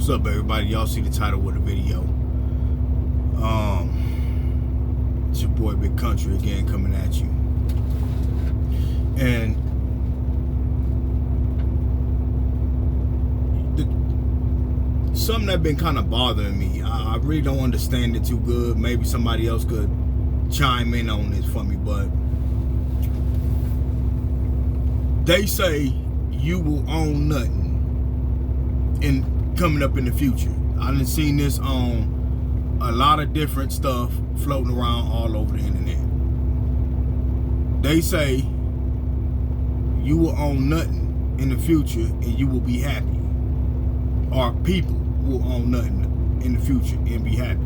What's up, everybody? Y'all see the title of the video. It's your boy Big Country again coming at you. And something that been kind of bothering me. I really don't understand it too good. Maybe somebody else could chime in on this for me, but they say you will own nothing coming up in the future. I done seen this on a lot of different stuff floating around all over the internet. They say you will own nothing in the future and you will be happy. Or people will own nothing in the future and be happy.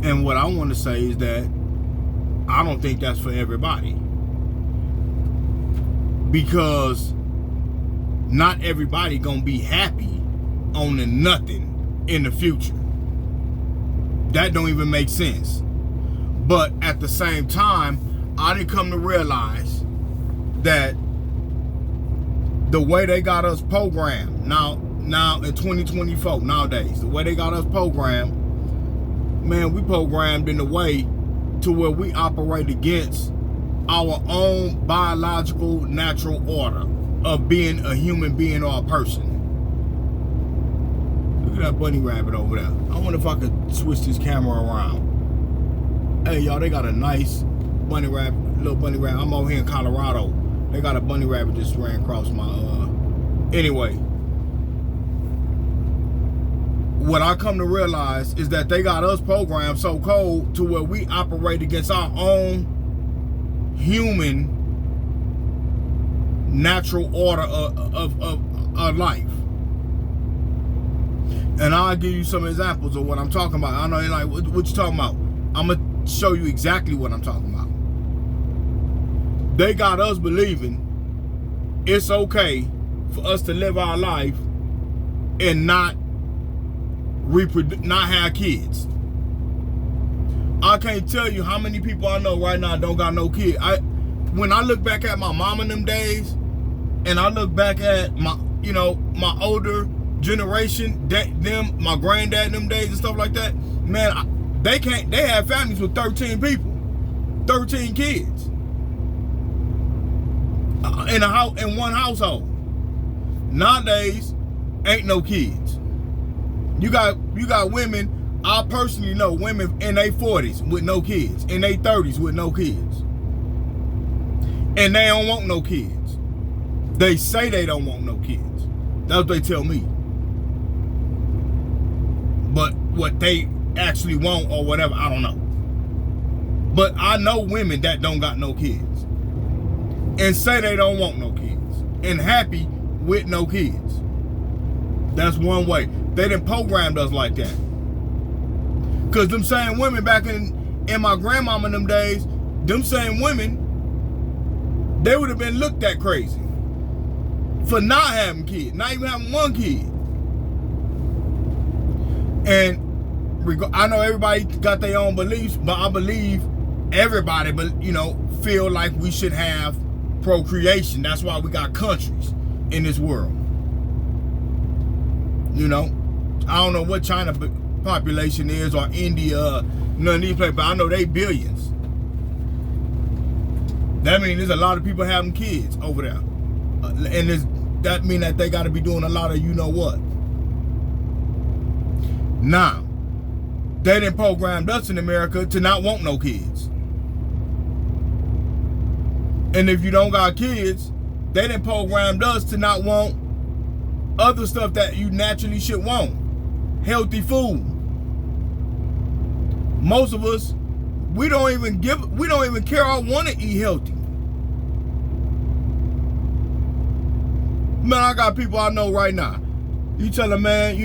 And what I want to say is that I don't think that's for everybody. Because not everybody gonna be happy owning nothing in the future. That don't even make sense. But at the same time, I didn't come to realize that the way they got us programmed now in 2024 nowadays, the way they got us programmed, man, we programmed in a way to where we operate against our own biological natural order of being a human being or a person. Look at that bunny rabbit over there. I wonder if I could switch this camera around. Hey, y'all, they got a nice bunny rabbit, little bunny rabbit. I'm over here in Colorado. They got a bunny rabbit just ran across my, Anyway. What I come to realize is that they got us programmed so cold to where we operate against our own human natural order of life. And I'll give you some examples of what I'm talking about. I know you're like, what you talking about? I'm going to show you exactly what I'm talking about. They got us believing it's okay for us to live our life and not have kids. I can't tell you how many people I know right now don't got no kid. When I look back at my mom in them days, and I look back at my older generation, my granddad in them days and stuff like that, man, they have families with 13 people, 13 kids in one household. Nowadays, ain't no kids. You got women. I personally know women in their 40s with no kids, in their 30s with no kids, and they don't want no kids. They say they don't want no kids. That's what they tell me. But what they actually want or whatever, I don't know. But I know women that don't got no kids and say they don't want no kids and happy with no kids. That's one way. They done programmed us like that. Because them same women back in my grandmama in them days, them same women, they would have been looked at crazy for not having kids, not even having one kid. And I know everybody got their own beliefs, but I believe everybody, feel like we should have procreation. That's why we got countries in this world. I don't know what China population is or India, none of these places, but I know they billions. That means there's a lot of people having kids over there. And that mean that they got to be doing a lot of what. Now, they done programmed us in America to not want no kids. And if you don't got kids, they done programmed us to not want other stuff that you naturally should want. Healthy food. Most of us, we don't even care or want to eat healthy. Man, I got people I know right now. You tell them, man,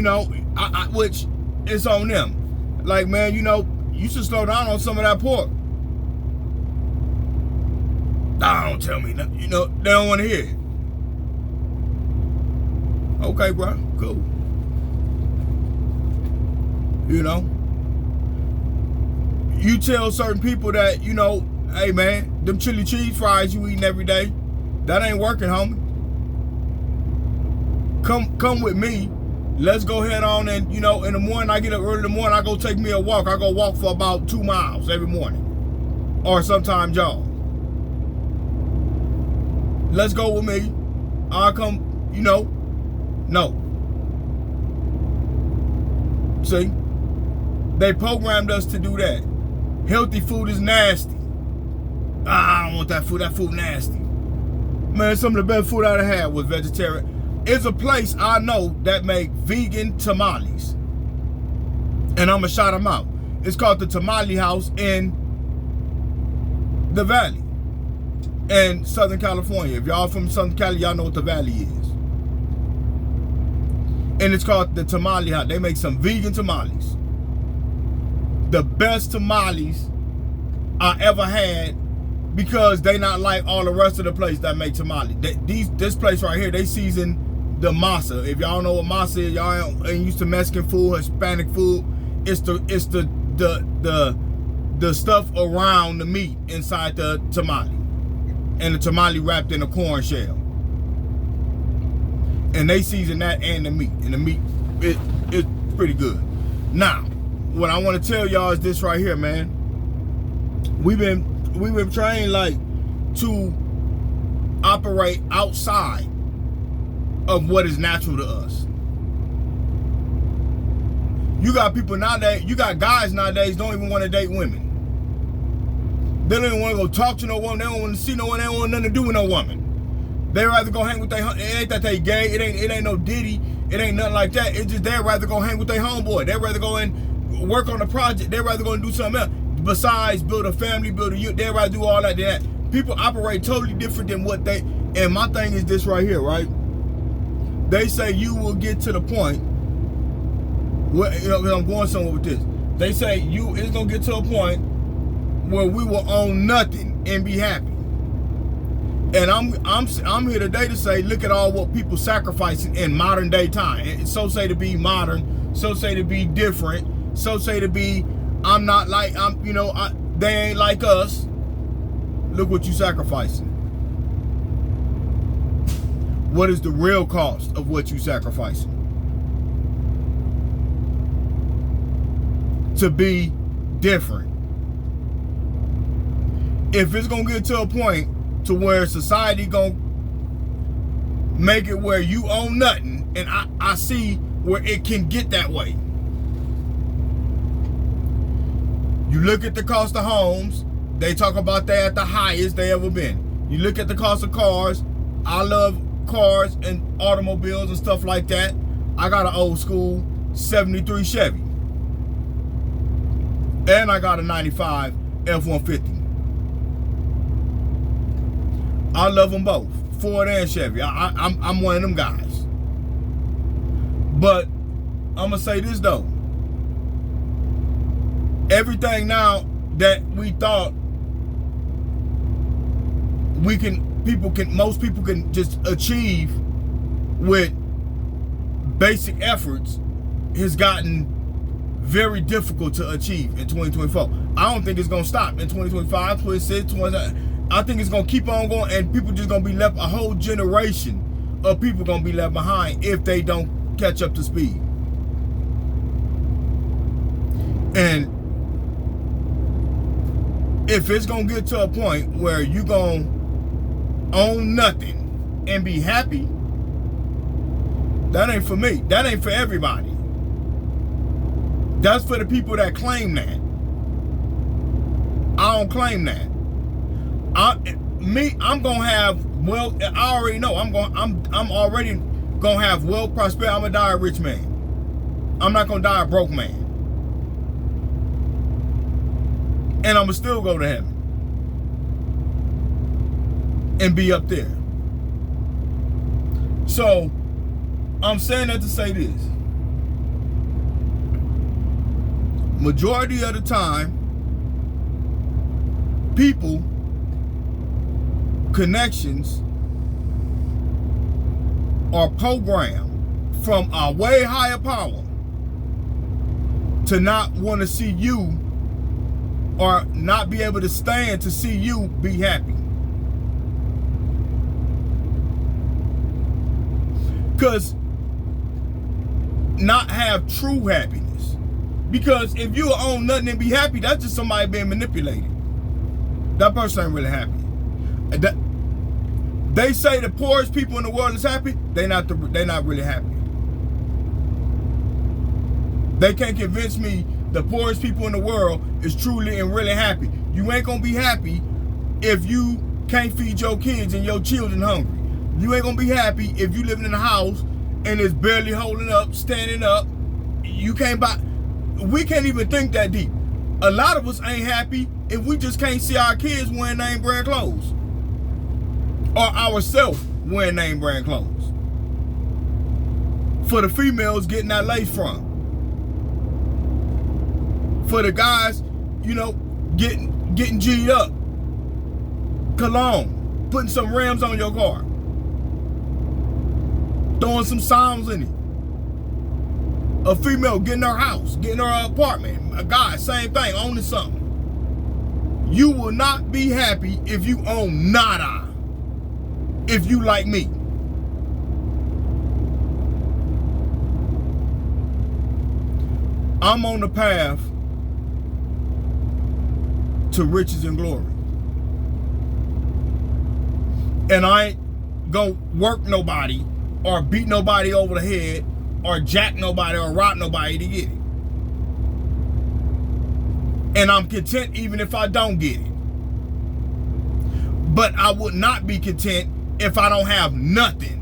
which it's on them. Like, man, you should slow down on some of that pork. Nah, don't tell me nothing. They don't want to hear it. Okay, bro, cool. You tell certain people that, hey, man, them chili cheese fries you eating every day, that ain't working, homie. come with me. Let's go head on and, in the morning, I get up early in the morning, I go take me a walk. I go walk for about 2 miles every morning. Or sometimes jog. Let's go with me. I'll come, no. See? They programmed us to do that. Healthy food is nasty. I don't want that food. That food nasty. Man, some of the best food I had was vegetarian. It's a place I know that make vegan tamales. And I'm going to shout them out. It's called the Tamale House in the Valley. In Southern California. If y'all from Southern Cali, y'all know what the Valley is. And it's called the Tamale House. They make some vegan tamales. The best tamales I ever had, because they not like all the rest of the place that make tamales. This place right here, they season the masa. If y'all know what masa is, y'all ain't used to Mexican food, Hispanic food. It's the stuff around the meat inside the tamale, and the tamale wrapped in a corn shell. And they season that and the meat, and the meat it's pretty good. Now, what I want to tell y'all is this right here, man. We've been trained like to operate outside of what is natural to us. You got people nowadays, you got guys nowadays don't even want to date women. They don't even want to go talk to no woman. They don't want to see no one. They don't want nothing to do with no woman. They rather go hang with their. It ain't that they gay. It ain't no Diddy. It ain't nothing like that. It's just they rather go hang with their homeboy. They rather go and work on a project. They rather go and do something else besides build a family, build a youth. They rather do all that. People operate totally different than what they. And my thing is this right here, right? They say you will get to the point. Where, I'm going somewhere with this. They say it's gonna get to a point where we will own nothing and be happy. And I'm here today to say, look at all what people sacrificing in modern day time. And so say to be modern, so say to be different, so say to be they ain't like us. Look what you sacrificing. What is the real cost of what you sacrificing? To be different. If it's gonna get to a point to where society gonna make it where you own nothing, and I see where it can get that way. You look at the cost of homes, they talk about they at the highest they ever been. You look at the cost of cars. I love cars and automobiles and stuff like that. I got an old school 73 Chevy. And I got a 95 F-150. I love them both, Ford and Chevy. I'm one of them guys. But I'm gonna say this though. Everything now that we thought most people can just achieve with basic efforts has gotten very difficult to achieve in 2024. I don't think it's gonna stop in 2025, 26, 27. I think it's gonna keep on going, and people just gonna be left. A whole generation of people gonna be left behind if they don't catch up to speed. And if it's gonna get to a point where you gonna own nothing and be happy, that ain't for me. That ain't for everybody. That's for the people that claim that. I don't claim that. I'm gonna have wealth. I already know. I'm already gonna have wealth, prosperity. I'm gonna die a rich man. I'm not gonna die a broke man. And I'm gonna still go to heaven and be up there. So I'm saying that to say this. Majority of the time, people, connections are programmed from a way higher power to not want to see you, or not be able to stand to see you be happy. Because not have true happiness. Because if you own nothing and be happy, that's just somebody being manipulated. That person ain't really happy. They say the poorest people in the world is happy. They're not really happy. They can't convince me the poorest people in the world is truly and really happy. You ain't gonna be happy if you can't feed your kids and your children hungry. You ain't gonna be happy if you living in a house and it's barely holding up, standing up. You can't buy. We can't even think that deep. A lot of us ain't happy if we just can't see our kids wearing name brand clothes, or ourselves wearing name brand clothes. For the females getting that lace from. For the guys, you know, getting G'd up. Cologne, putting some rims on your car, throwing some sounds in it. A female getting her house, getting her apartment. A guy, same thing, owning something. You will not be happy if you own nada. If you like me. I'm on the path to riches and glory. And I ain't gonna work nobody or beat nobody over the head or jack nobody or rob nobody to get it. And I'm content even if I don't get it. But I would not be content if I don't have nothing.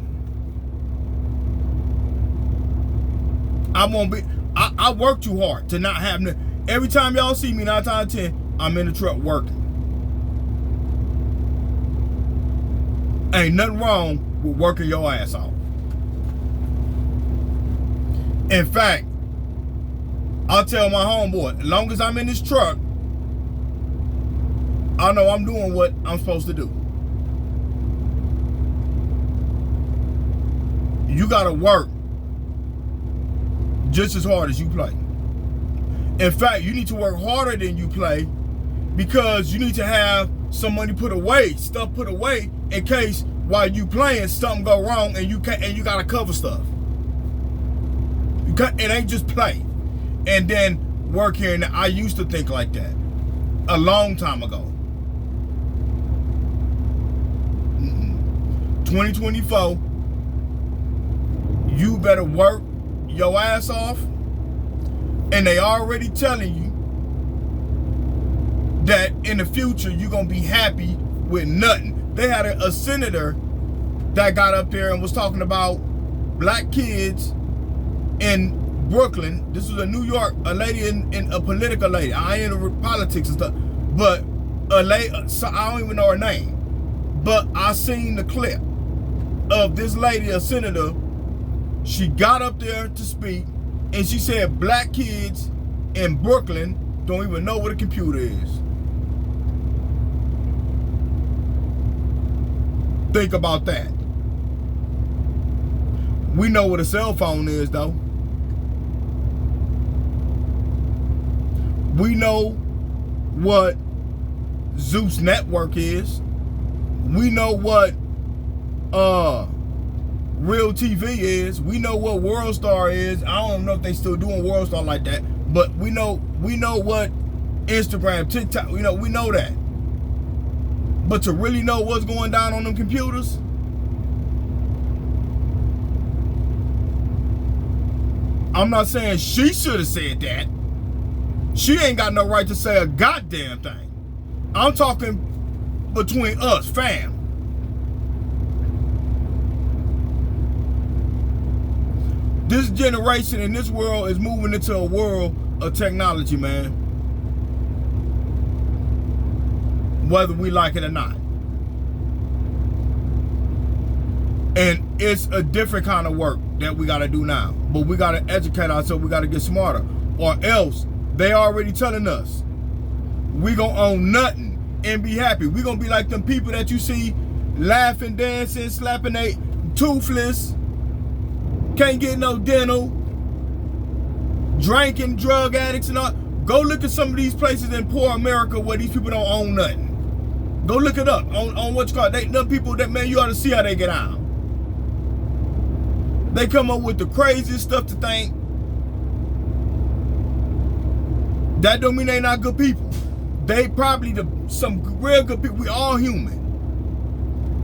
I work too hard to not have nothing. Every time y'all see me 9 times out of 10, I'm in the truck working. Ain't nothing wrong with working your ass off. In fact, I'll tell my homeboy, as long as I'm in this truck, I know I'm doing what I'm supposed to do. You gotta work just as hard as you play. In fact, you need to work harder than you play, because you need to have some money put away, stuff put away, in case while you playing something go wrong and you gotta cover stuff. It ain't just play and then work here and there. I used to think like that a long time ago. 2024, you better work your ass off, and they already telling you that in the future you're gonna be happy with nothing. They had a senator that got up there and was talking about black kids in Brooklyn. This was a New York, a lady in a political lady. I ain't into politics and stuff, but a lady, so I don't even know her name, but I seen the clip of this lady, a senator. She got up there to speak, and she said black kids in Brooklyn don't even know what a computer is. Think about that. We know what a cell phone is, though. We know what Zeus Network is. We know what Real TV is. We know what World Star is. I don't know if they still doing World Star like that, but we know what Instagram, TikTok, we know that. But to really know what's going down on them computers, I'm not saying she should have said that. She ain't got no right to say a goddamn thing. I'm talking between us, fam. This generation in this world is moving into a world of technology, man. Whether we like it or not. And it's a different kind of work that we gotta do now. But we gotta educate ourselves, we gotta get smarter. Or else, they already telling us, we gonna own nothing and be happy. We gonna be like them people that you see laughing, dancing, slapping they toothless, can't get no dental, drinking, drug addicts and all. Go look at some of these places in poor America where these people don't own nothing. Go look it up on what you call it. Them people that, man, you ought to see how they get out. They come up with the craziest stuff to think That don't mean they not good people. They probably some real good people. We all human.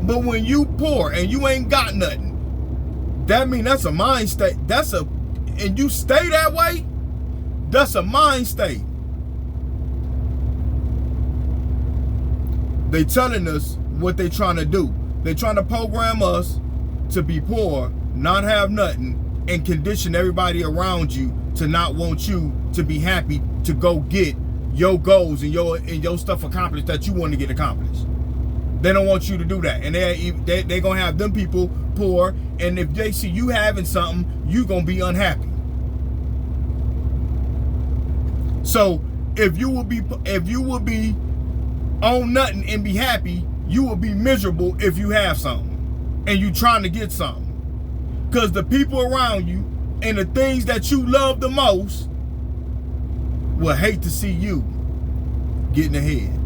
But when you poor and you ain't got nothing, that mean that's a mind state. And you stay that way, that's a mind state. They telling us what they trying to do. They trying to program us to be poor, not have nothing, and condition everybody around you to not want you to be happy to go get your goals and your stuff accomplished that you want to get accomplished. They don't want you to do that. And they gonna have them people poor, and if they see you having something, you gonna be unhappy. So if you would be on nothing and be happy, you will be miserable if you have something and you trying to get something. Because the people around you and the things that you love the most will hate to see you getting ahead.